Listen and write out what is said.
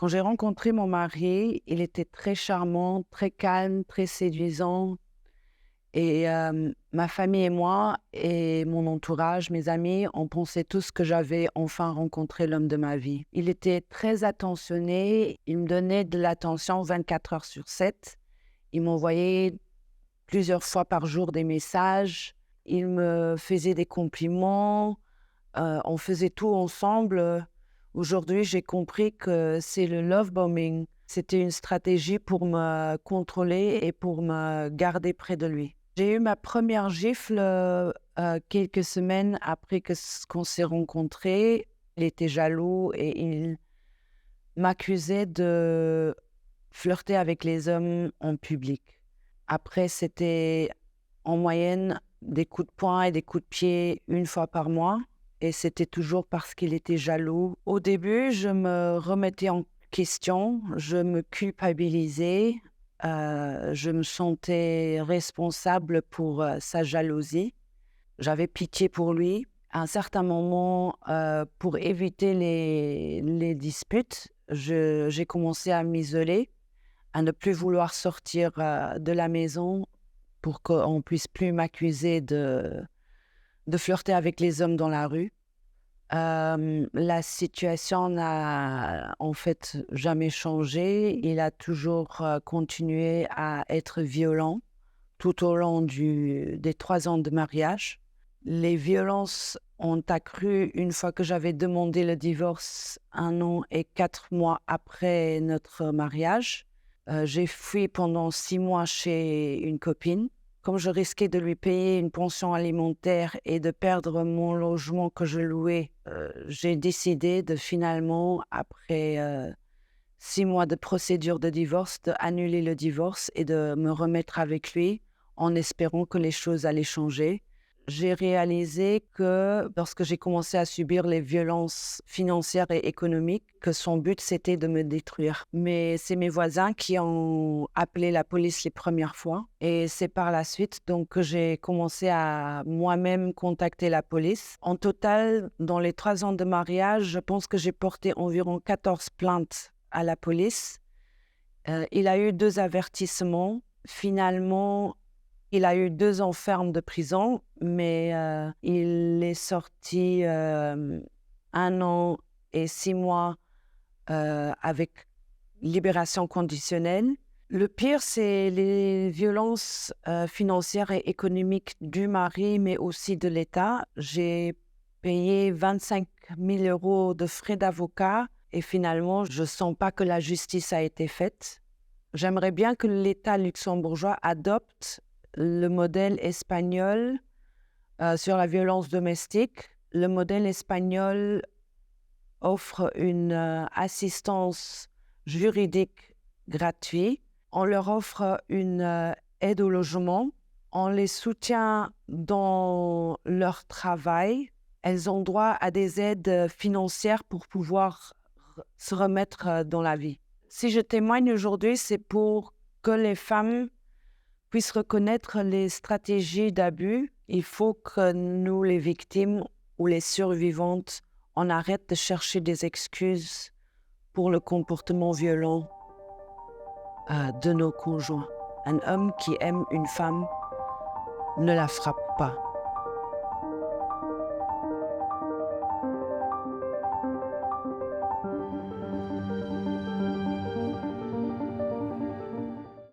Quand j'ai rencontré mon mari, il était très charmant, très calme, très séduisant et ma famille et moi et mon entourage, mes amis, on pensait tous que j'avais enfin rencontré l'homme de ma vie. Il était très attentionné, il me donnait de l'attention 24 heures sur 7. Il m'envoyait plusieurs fois par jour des messages, il me faisait des compliments, on faisait tout ensemble. Aujourd'hui, j'ai compris que c'est le love bombing. C'était une stratégie pour me contrôler et pour me garder près de lui. J'ai eu ma première gifle, quelques semaines après qu'on s'est rencontrés. Il était jaloux et il m'accusait de flirter avec les hommes en public. Après, c'était en moyenne des coups de poing et des coups de pied une fois par mois et c'était toujours parce qu'il était jaloux. Au début, je me remettais en question, je me culpabilisais, je me sentais responsable pour, sa jalousie. J'avais pitié pour lui. À un certain moment, pour éviter les disputes, j'ai commencé à m'isoler, à ne plus vouloir sortir, de la maison pour qu'on puisse plus m'accuser de flirter avec les hommes dans la rue. La situation n'a en fait jamais changé. Il a toujours, continué à être violent tout au long des 3 ans de mariage. Les violences ont accru une fois que j'avais demandé le divorce 1 an et 4 mois après notre mariage. J'ai fui pendant 6 mois chez une copine. Comme je risquais de lui payer une pension alimentaire et de perdre mon logement que je louais, j'ai décidé de finalement, après 6 mois de procédure de divorce, d'annuler le divorce et de me remettre avec lui en espérant que les choses allaient changer. J'ai réalisé que lorsque j'ai commencé à subir les violences financières et économiques, que son but c'était de me détruire. Mais c'est mes voisins qui ont appelé la police les premières fois et c'est par la suite donc que j'ai commencé à moi-même contacter la police. En total, dans les 3 ans de mariage, je pense que j'ai porté environ 14 plaintes à la police. Il a eu 2 avertissements. Finalement, il a eu 2 ans ferme de prison, mais il est sorti 1 an et 6 mois avec libération conditionnelle. Le pire, c'est les violences financières et économiques du mari, mais aussi de l'État. J'ai payé 25 000 € de frais d'avocat et finalement, je ne sens pas que la justice a été faite. J'aimerais bien que l'État luxembourgeois adopte le modèle espagnol sur la violence domestique. Le modèle espagnol offre une assistance juridique gratuite. On leur offre une aide au logement. On les soutient dans leur travail. Elles ont droit à des aides financières pour pouvoir se remettre dans la vie. Si je témoigne aujourd'hui, c'est pour que les femmes puissent reconnaître les stratégies d'abus. Il faut que nous, les victimes ou les survivantes, on arrête de chercher des excuses pour le comportement violent de nos conjoints. Un homme qui aime une femme ne la frappe pas.